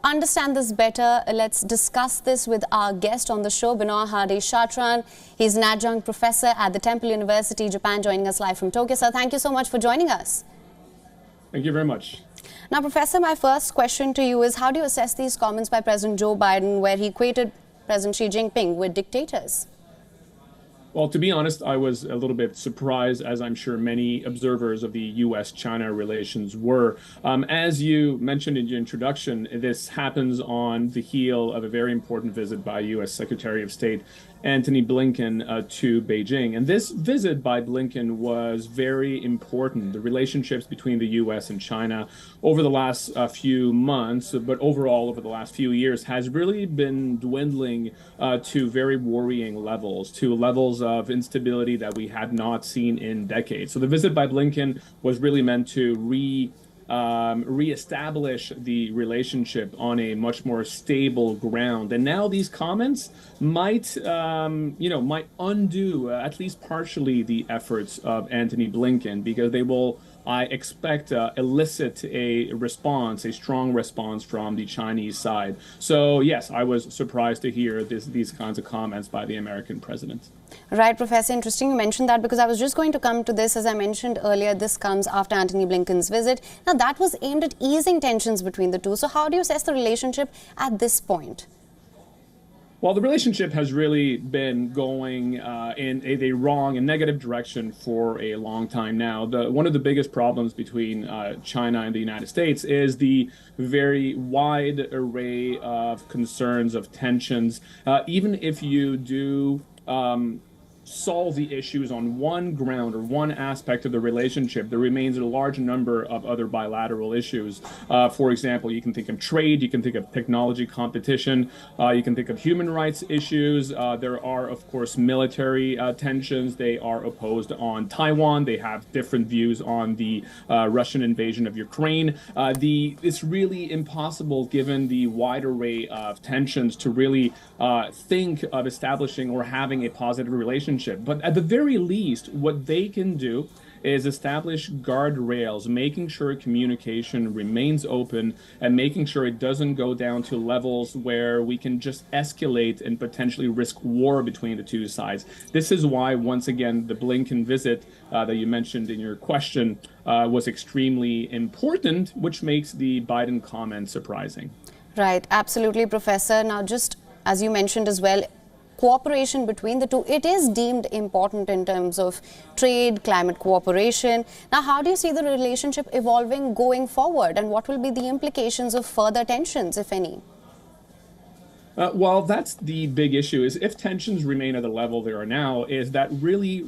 understand this better, let's discuss this with our guest on the show, Binoy Chatran. He's an adjunct professor at the Temple University, Japan, joining us live from Tokyo. Sir, thank you so much for joining us. Thank you very much. Now, Professor, my first question to you is, how do you assess these comments by President Joe Biden, where he equated President Xi Jinping with dictators? Well, to be honest, I was a little bit surprised, as I'm sure many observers of the U.S.-China relations were. As you mentioned in your introduction, this happens on the heel of a very important visit by U.S. Secretary of State Antony Blinken to Beijing. And this visit by Blinken was very important. The relationships between the U.S. and China over the last few months, but overall over the last few years, has really been dwindling to very worrying levels, to levels of instability that we had not seen in decades. So the visit by Blinken was really meant to reestablish the relationship on a much more stable ground. And now these comments might undo at least partially the efforts of Antony Blinken, because they will, I expect, elicit a response, a strong response from the Chinese side. So yes, I was surprised to hear these kinds of comments by the American president. Right, Professor. Interesting you mentioned that, because I was just going to come to this. As I mentioned earlier, this comes after Antony Blinken's visit. Now, that was aimed at easing tensions between the two. So how do you assess the relationship at this point? Well, the relationship has really been going in a wrong and negative direction for a long time now. One of the biggest problems between China and the United States is the very wide array of concerns, of tensions. Even if you do solve the issues on one ground or one aspect of the relationship, there remains a large number of other bilateral issues. For example, you can think of trade, you can think of technology competition, you can think of human rights issues. There are, of course, military tensions. They are opposed on Taiwan. They have different views on the Russian invasion of Ukraine. It's really impossible, given the wide array of tensions, to really think of establishing or having a positive relationship. But at the very least, what they can do is establish guardrails, making sure communication remains open and making sure it doesn't go down to levels where we can just escalate and potentially risk war between the two sides. This is why, once again, the Blinken visit that you mentioned in your question was extremely important, which makes the Biden comment surprising. Right, absolutely, Professor. Now, just as you mentioned as well, cooperation between the two, it is deemed important in terms of trade, climate cooperation. Now, how do you see the relationship evolving going forward, and what will be the implications of further tensions, if any? Well, that's the big issue, is if tensions remain at the level they are now, is that really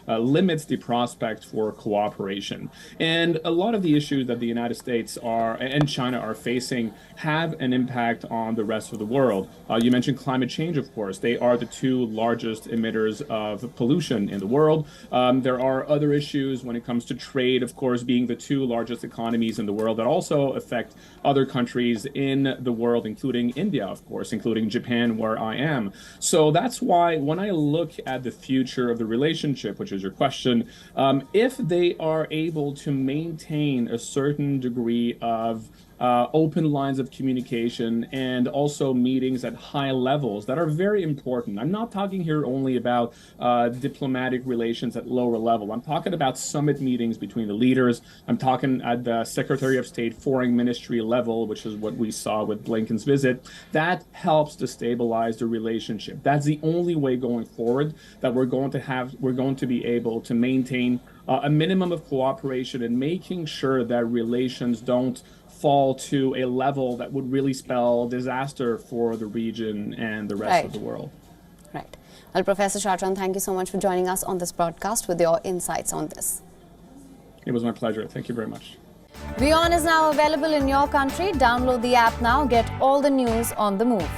limits the prospect for cooperation. And a lot of the issues that the United States and China are facing have an impact on the rest of the world. You mentioned climate change, of course. They are the two largest emitters of pollution in the world. There are other issues when it comes to trade, of course, being the two largest economies in the world that also affect other countries in the world, including India, of course, including Japan, where I am. So that's why when I look at the future of the relationship, which is your question, if they are able to maintain a certain degree of open lines of communication and also meetings at high levels that are very important. I'm not talking here only about diplomatic relations at lower level. I'm talking about summit meetings between the leaders. I'm talking at the Secretary of State Foreign Ministry level, which is what we saw with Blinken's visit. That helps to stabilize the relationship. That's the only way going forward that we're going to be able to maintain a minimum of cooperation and making sure that relations don't fall to a level that would really spell disaster for the region and the rest of the world. Right. Well, Professor Chatran, thank you so much for joining us on this broadcast with your insights on this. It was my pleasure. Thank you very much. WION is now available in your country. Download the app now. Get all the news on the move.